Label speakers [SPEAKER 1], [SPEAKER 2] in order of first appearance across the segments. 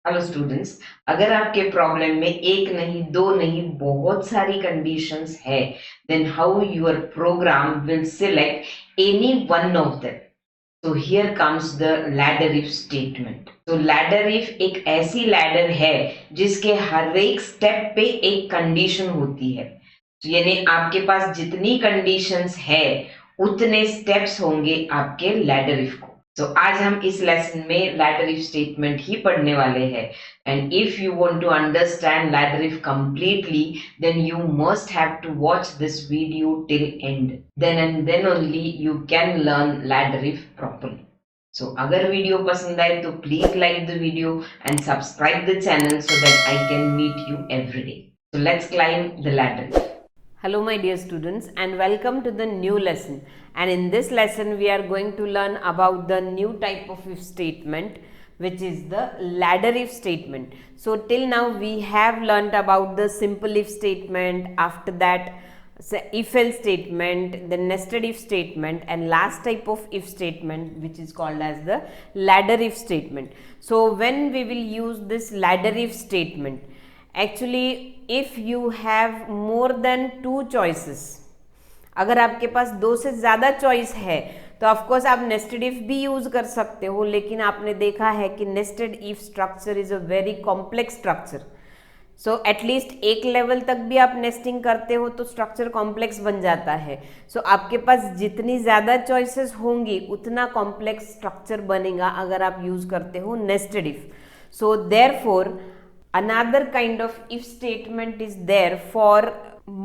[SPEAKER 1] Hello students, अगर आपके problem में एक नहीं दो नहीं बहुत सारी कंडीशंस है, then how your program will select any one of them. तो here comes the ladder if statement. तो लैडर इफ एक ऐसी लैडर है जिसके हर एक स्टेप पे एक कंडीशन होती है. तो यानी आपके पास जितनी कंडीशंस है उतने स्टेप्स होंगे आपके लैडर इफ को. तो आज हम इस लेसन में लैडर इफ स्टेटमेंट ही पढ़ने वाले हैं. And if you want to understand ladder if completely, then you must have to watch this video till end. Then and then only you can learn ladder if properly. So अगर video पसंद आए तो please like the video and subscribe the channel so that I can meet you every day. So let's climb the ladder.
[SPEAKER 2] Hello my dear students and welcome to the new lesson, and in this lesson we are going to learn about the new type of if statement, which is the ladder if statement. So till now we have learnt about the simple if statement, after that if else statement, the nested if statement, and last type of if statement which is called as the ladder if statement. So when we will use this ladder if statement, actually if you have more than two choices, अगर आपके पास दो से ज़्यादा choice है तो of course आप nested if भी use कर सकते हो, लेकिन आपने देखा है कि nested if structure is a very complex structure. So at least एक लेवल तक भी आप नेस्टिंग करते हो तो स्ट्रक्चर कॉम्प्लेक्स बन जाता है. सो आपके पास जितनी ज़्यादा चॉइसेस होंगी उतना कॉम्प्लेक्स स्ट्रक्चर बनेगा अगर आप यूज़ करते हो nested if. So therefore another kind of if statement is there for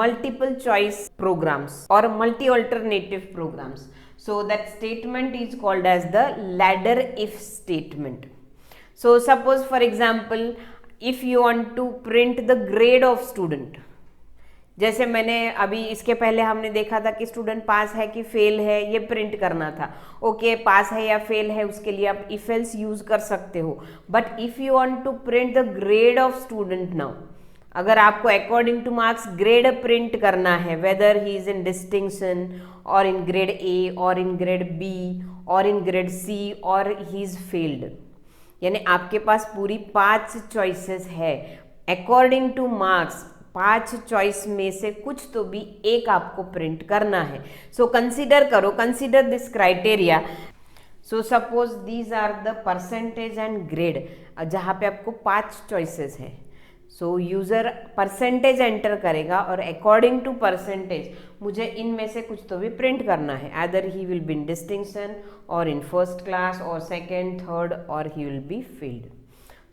[SPEAKER 2] multiple choice programs or multi alternative programs. So that statement is called as the ladder if statement. So suppose for example if you want to print the grade of student, जैसे मैंने अभी इसके पहले हमने देखा था कि student पास है कि फेल है, ये प्रिंट करना था. ओके, पास है या फेल है उसके लिए आप इफ एल्स यूज कर सकते हो. But if you want to print the grade of student now, अगर आपको according to marks grade print करना है, whether he is in distinction or in grade A और इन ग्रेड बी और in grade C और he is failed, यानी आपके पास पूरी 5 चॉइसेस है. अकॉर्डिंग टू मार्क्स 5 चॉइस में से कुछ तो भी एक आपको प्रिंट करना है. सो कंसीडर करो, consider this criteria. So suppose these are the percentage and grade, जहाँ पे आपको 5 चॉइसेस है. सो यूज़र परसेंटेज एंटर करेगा और अकॉर्डिंग टू परसेंटेज मुझे इनमें से कुछ तो भी प्रिंट करना है. Either he will be in distinction or in first class और सेकेंड थर्ड और ही विल बी फेल्ड.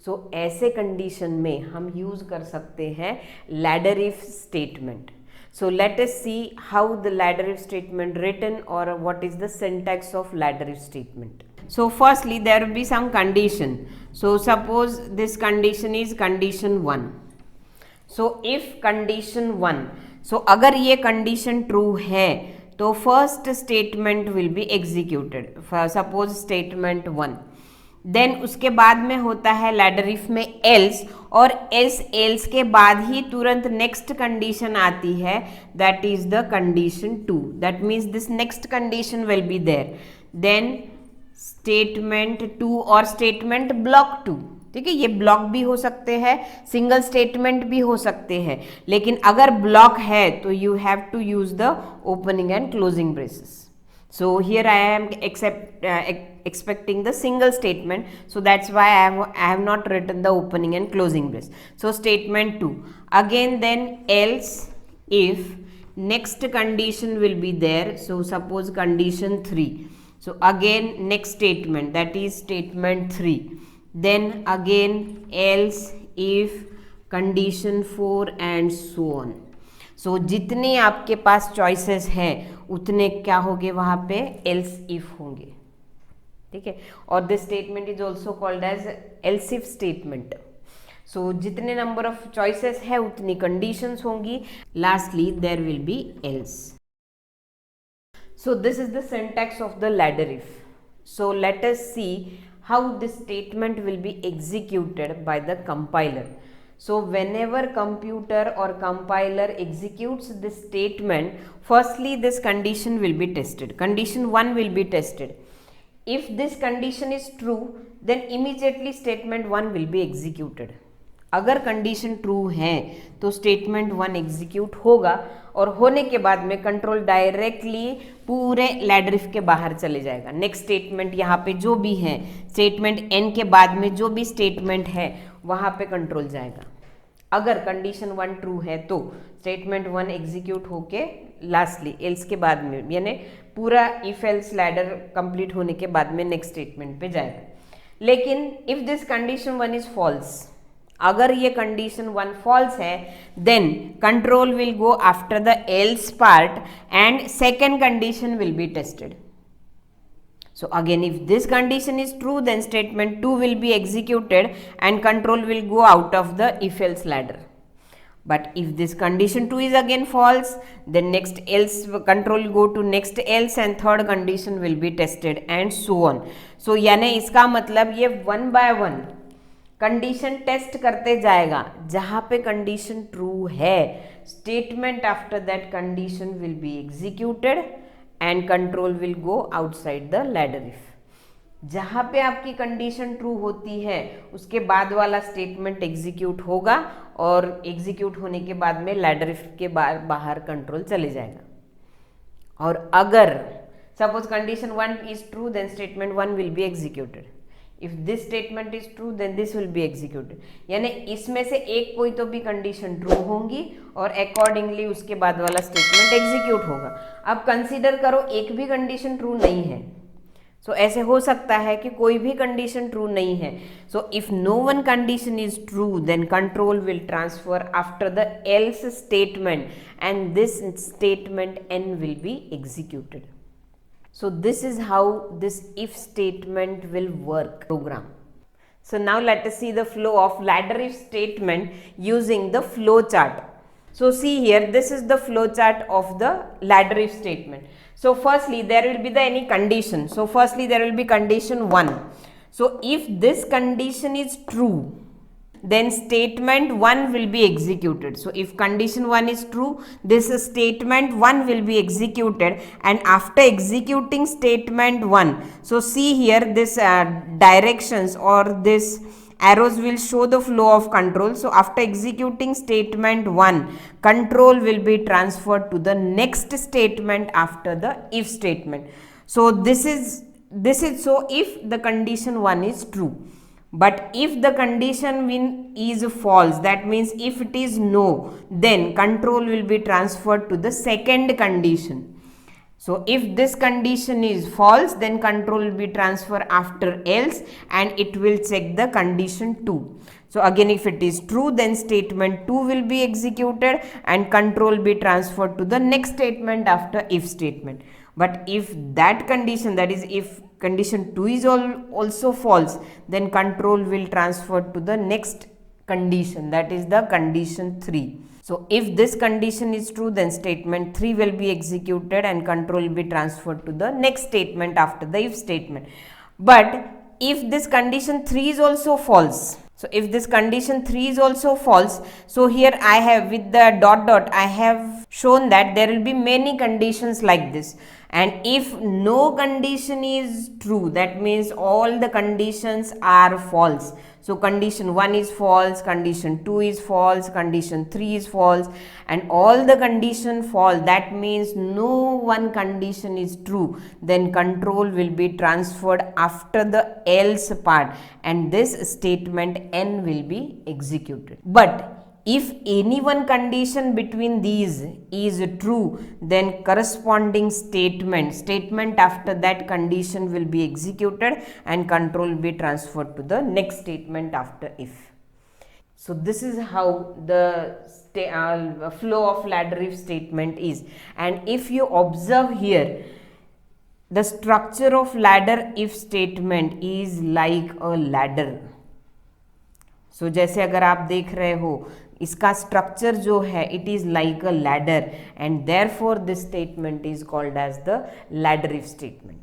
[SPEAKER 2] सो ऐसे कंडीशन में हम यूज़ कर सकते हैं ladder if statement. So let us see how the ladder if statement written or what is the syntax of ladder if statement. So firstly there will be some condition. So suppose this condition is condition 1. So if condition 1, so अगर ये condition true है तो first statement will be executed. Suppose statement 1, then उसके बाद में होता है ladder if में एल्स, और एल्स के बाद ही तुरंत नेक्स्ट कंडीशन आती है, that is the condition 2. That means this next condition will be there. Then statement 2 और स्टेटमेंट ब्लॉक 2. ठीक है, ये ब्लॉक भी हो सकते हैं, सिंगल स्टेटमेंट भी हो सकते हैं, लेकिन अगर ब्लॉक है तो you have to use the opening and closing braces. So here I am expecting the single statement, so that's why I have not written the opening and closing brace. So statement 2, again then else if next condition will be there. So suppose condition 3, so again next statement, that is statement 3. Then again else if condition 4 and so on. सो जितने आपके पास choices हैं उतने क्या होंगे वहाँ पे else if होंगे. ठीक है, और this statement is also called as else if statement. So जितने नंबर ऑफ चॉइसेस है उतनी कंडीशंस होंगी, lastly there will be else. So this is the syntax of the ladder if. So let us see how this statement will be executed by the compiler. So whenever computer or compiler executes this statement, firstly this condition will be tested. Condition 1 will be tested. If this condition is true, then immediately statement 1 will be executed. अगर condition true है तो statement 1 execute होगा और होने के बाद में control directly पूरे लैडर इफ के बाहर चले जाएगा. नेक्स्ट स्टेटमेंट यहाँ पे जो भी है, स्टेटमेंट एन के बाद में जो भी स्टेटमेंट है वहाँ पे कंट्रोल जाएगा. अगर कंडीशन 1 ट्रू है तो स्टेटमेंट 1 एग्जीक्यूट होके लास्टली एल्स के बाद में, यानी पूरा इफ एल्स लैडर कंप्लीट होने के बाद में नेक्स्ट स्टेटमेंट पे जाएगा. लेकिन if this condition 1 is false, अगर ये कंडीशन 1 फॉल्स है, then control will go after the else part and second condition will be tested. So again, if this condition is true, then statement 2 will be executed and control will go out of the if else ladder. But if this condition 2 is again false, then next else control will go to next else and third condition will be tested and so on. So यानी इसका मतलब ये 1 by 1 condition test करते जाएगा. जहाँ पे condition true है, statement after that condition will be executed and control will go outside the ladder if. जहाँ पे आपकी कंडीशन ट्रू होती है उसके बाद वाला स्टेटमेंट एग्जीक्यूट होगा और एग्जीक्यूट होने के बाद में लैडर इफ के बाहर कंट्रोल चले जाएगा. और अगर suppose condition 1 is true, then statement 1 will be executed. If this statement is true, then this will be executed. यानी इसमें से एक कोई तो भी कंडीशन ट्रू होंगी और अकॉर्डिंगली उसके बाद वाला स्टेटमेंट एग्जीक्यूट होगा. अब कंसीडर करो एक भी कंडीशन ट्रू नहीं है. सो ऐसे हो सकता है कि कोई भी कंडीशन ट्रू नहीं है. So if no one condition is true, then control will transfer after the else statement and this statement N will be executed. So this is how this if statement will work program. So now let us see the flow of ladder if statement using the flow chart. So see here, this is the flow chart of the ladder if statement. So firstly there will be the any condition. So firstly there will be condition 1. So if this condition is true, then statement 1 will be executed. So if condition 1 is true, this statement 1 will be executed, and after executing statement 1, so see here this directions or this arrows will show the flow of control. So after executing statement 1, control will be transferred to the next statement after the if statement. So this is so if the condition 1 is true. But if the condition is false, that means if it is no, then control will be transferred to the second condition. So if this condition is false, then control will be transferred after else and it will check the condition 2. So again, if it is true, then statement 2 will be executed and control will be transferred to the next statement after if statement. But if that condition, that is if condition 2 is also false, then control will transfer to the next condition, that is the condition 3. So if this condition is true, then statement 3 will be executed and control will be transferred to the next statement after the if statement. But if this condition 3 is also false, so if this condition 3 is also false, so here I have with the dot I have shown that there will be many conditions like this. And if no condition is true, that means all the conditions are false. So condition 1 is false, condition 2 is false, condition 3 is false, and all the condition false, that means no one condition is true, then control will be transferred after the else part and this statement n will be executed. But if any one condition between these is true, then corresponding statement after that condition will be executed and control will be transferred to the next statement after if. So this is how the flow of ladder if statement is. And if you observe here, the structure of ladder if statement is like a ladder. So जैसे अगर आप देख रहे हो, इसका structure जो है it is like a ladder and therefore this statement is called as the ladder if statement.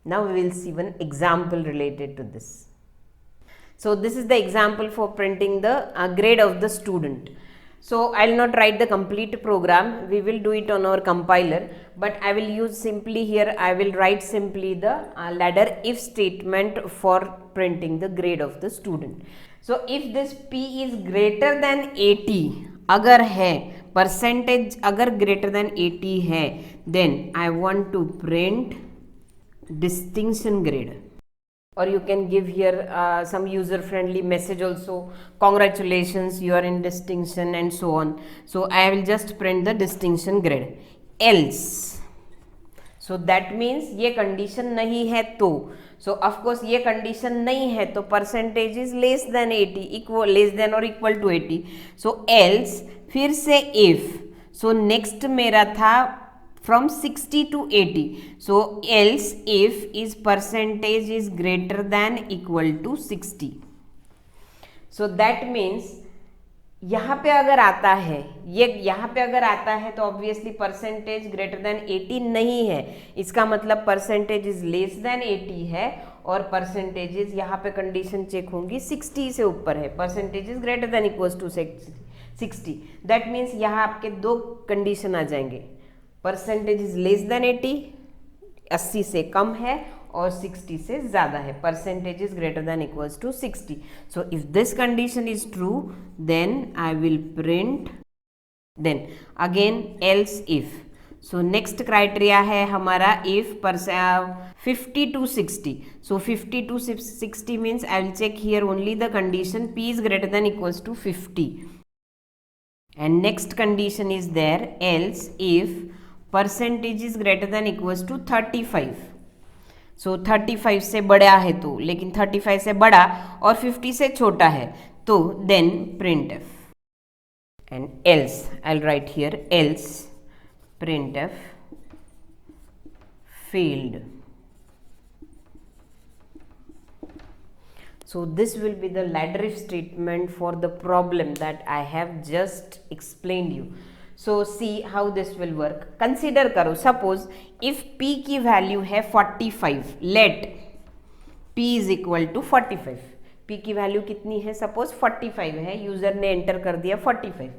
[SPEAKER 2] Now we will see one example related to this. So this is the example for printing the grade of the student. So I'll not write the complete program, we will do it on our compiler, but I will use simply here, I will write simply the ladder if statement for printing the grade of the student. So if this P is greater than 80, अगर है percentage अगर greater than 80 है, then I want to print distinction grade. Or you can give here some user friendly message also, congratulations you are in distinction and so on. So I will just print the distinction grade. Else, so that means ये condition नहीं है तो, so of course ये condition नहीं है तो percentage is less than 80, equal less than or equal to 80. So else, फिर से if, so next मेरा था from 60 to 80, so else if is percentage is greater than equal to 60. So that means यहाँ पे अगर आता है, ये यहाँ पे अगर आता है तो ऑब्वियसली परसेंटेज ग्रेटर देन 80 नहीं है, इसका मतलब परसेंटेज इज लेस देन 80 है, और परसेंटेजेस यहाँ पे कंडीशन चेक होंगी 60 से ऊपर है, percentage is greater than equals to 60. That means यहाँ आपके दो कंडीशन आ जाएंगे, परसेंटेज इज लेस देन 80, 80 से कम है, और 60 से ज़्यादा है, percentage is greater than equals to 60. So if this condition is true then I will print, then again else if. So next criteria है हमारा if 50 to 60. So 50 to 60 means I will check here only the condition P is greater than equals to 50. And next condition is there, else if percentage is greater than equals to 35. So 35 से बड़ा है तो, लेकिन 35 से बड़ा और 50 से छोटा है तो then printf. And else, I'll write here else printf failed. So this will be the ladder if statement for the problem that I have just explained you. So see how this will work. Consider करो, suppose if P की value है 45, let P is equal to 45. P की value कितनी है? Suppose 45 है, user ने enter कर दिया 45.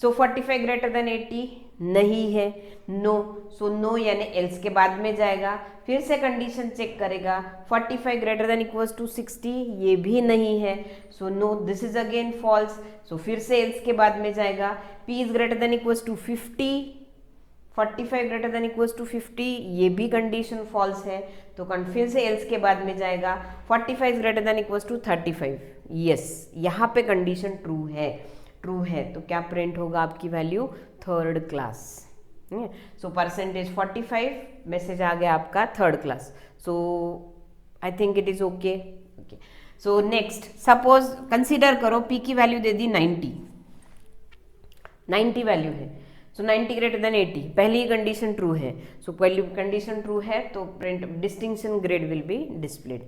[SPEAKER 2] सो 45 ग्रेटर देन 80 नहीं है, नो. सो नो यानी एल्स के बाद में जाएगा, फिर से कंडीशन चेक करेगा 45 ग्रेटर देन इक्वल्स टू 60, ये भी नहीं है, so no, this is again false. So फिर से एल्स के बाद में जाएगा, P is greater than equals to 50, 45 greater than equals to 50, ये भी कंडीशन फॉल्स है, तो फिर से एल्स के बाद में जाएगा 45 greater than equals to 35. Yes, यहाँ पे कंडीशन ट्रू है, ट्रू है तो क्या प्रिंट होगा आपकी value? Third class. So percentage 45, message आ गया आपका third class. So I think it is okay. So next, suppose consider करो P की वैल्यू दे दी 90 वैल्यू है. सो 90 ग्रेटर देन 80, पहली कंडीशन ट्रू है. सो पहली कंडीशन ट्रू है तो print distinction grade will be displayed.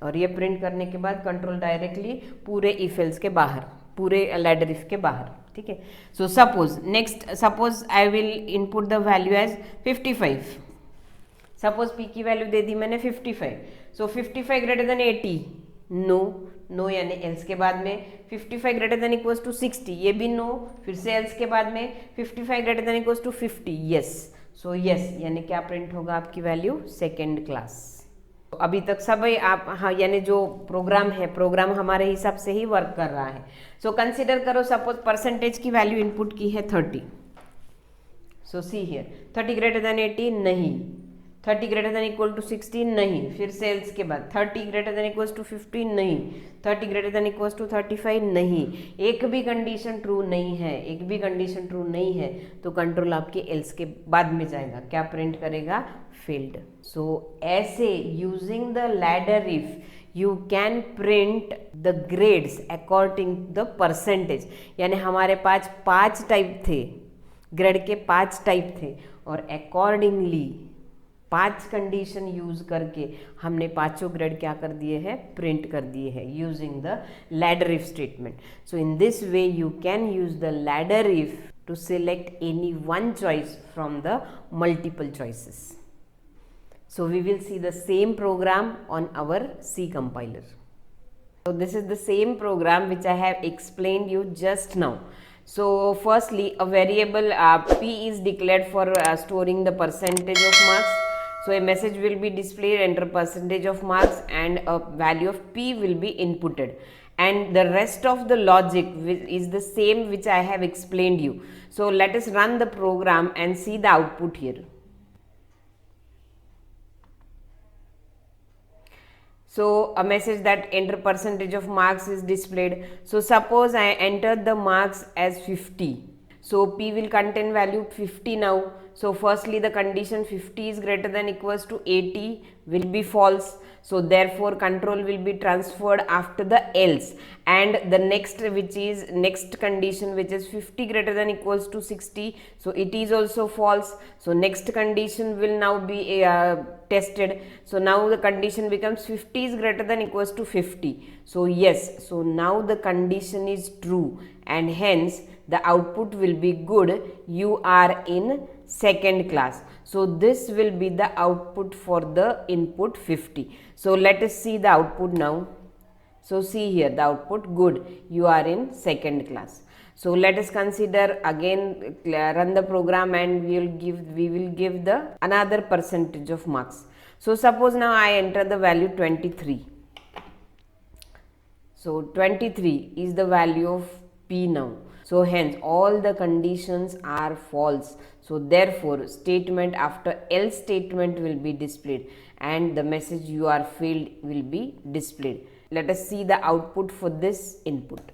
[SPEAKER 2] और ये प्रिंट करने के बाद कंट्रोल डायरेक्टली पूरे इफ एल्स के बाहर, पूरे लैडर इफ के बाहर. ठीक है. So suppose next, suppose I will input the value as 55. Suppose P की वैल्यू दे दी मैंने 55. सो 55 ग्रेटर देन 80, नो, नो यानी एल्स के बाद में 55 ग्रेटर देन इक्वल्स टू 60, ये भी नो, फिर से एल्स के बाद में 55 greater than equals to 50, yes. So yes यानी क्या प्रिंट होगा आपकी वैल्यू? Second class. अभी तक सब आप, हाँ, यानी जो प्रोग्राम है, प्रोग्राम हमारे हिसाब से ही वर्क कर रहा है. सो कंसीडर करो सपोज परसेंटेज की वैल्यू इनपुट की है 30. सो सी हियर 30 ग्रेटर देन 80 नहीं, 30 ग्रेटर देन इक्वल टू 60 नहीं, फिर से एल्स के बाद 30 ग्रेटर देन इक्वल्स टू 50 नहीं, 30 ग्रेटर देन इक्वल्स टू 35 नहीं, एक भी कंडीशन ट्रू नहीं है, एक भी कंडीशन ट्रू नहीं है तो कंट्रोल आपके एल्स के बाद में जाएगा, क्या प्रिंट करेगा? फेल्ड. सो ऐसे using the ladder if you can print the grades according the percentage. यानी हमारे पास 5 टाइप थे, ग्रेड के 5 टाइप थे, और अकॉर्डिंगली 5 कंडीशन यूज करके हमने पांचों ग्रेड क्या कर दिए हैं? प्रिंट कर दिए हैं using the ladder if statement. So in this way you can use the ladder if two select any one choice from the multiple choices. So we will see the same program on our C compiler. So this is the same program which I have explained you just now. So firstly, a variable p is declared for storing the percentage of marks. So a message will be displayed, enter percentage of marks, and a value of p will be inputted, and the rest of the logic is the same which I have explained you. So let us run the program and see the output here. So a message that enter percentage of marks is displayed. So suppose I entered the marks as 50. So P will contain value 50 now. So firstly the condition 50 is greater than equals to 80 will be false. So therefore control will be transferred after the else, and the next which is next condition which is 50 greater than equals to 60. So it is also false. So next condition will now be tested. So now the condition becomes 50 is greater than equals to 50. So yes, so now the condition is true, and hence the output will be good. You are in second class. So this will be the output for the input 50. So let us see the output now. So see here the output, good, you are in second class. So let us consider again, run the program, and we will give the another percentage of marks. So suppose now I enter the value 23. So 23 is the value of P now. So hence all the conditions are false. So therefore statement after else statement will be displayed, and the message you are failed will be displayed. Let us see the output for this input.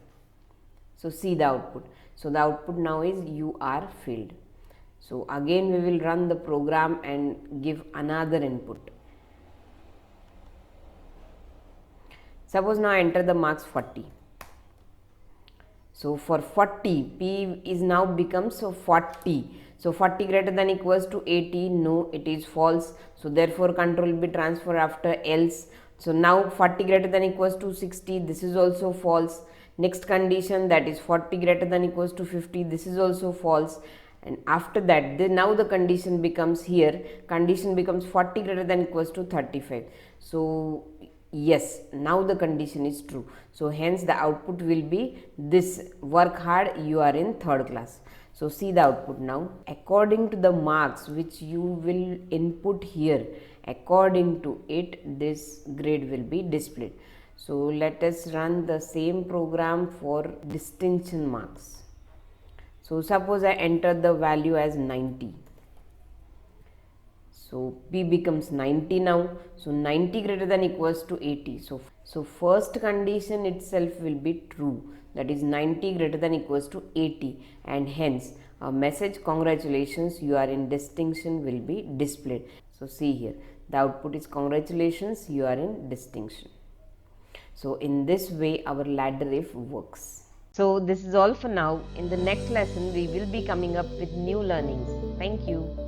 [SPEAKER 2] So see the output. So the output now is you are failed. So again we will run the program and give another input. Suppose now I enter the marks 40. So for 40, P is now becomes 40. So 40 greater than equals to 80, no, it is false. So therefore control will be transferred after else. So now 40 greater than equals to 60, this is also false. Next condition, that is 40 greater than equals to 50, this is also false. And after that, now the condition becomes here, condition becomes 40 greater than equals to 35. So yes, now the condition is true. So hence the output will be this, work hard, you are in third class. So see the output now. According to the marks which you will input here, according to it, this grade will be displayed. So let us run the same program for distinction marks. So suppose I enter the value as 90. So P becomes 90 now. So 90 greater than equals to 80. So first condition itself will be true, that is 90 greater than equals to 80, and hence a message congratulations, you are in distinction will be displayed. So see here, the output is congratulations, you are in distinction. So in this way our ladder if works. So this is all for now. In the next lesson we will be coming up with new learnings. Thank you.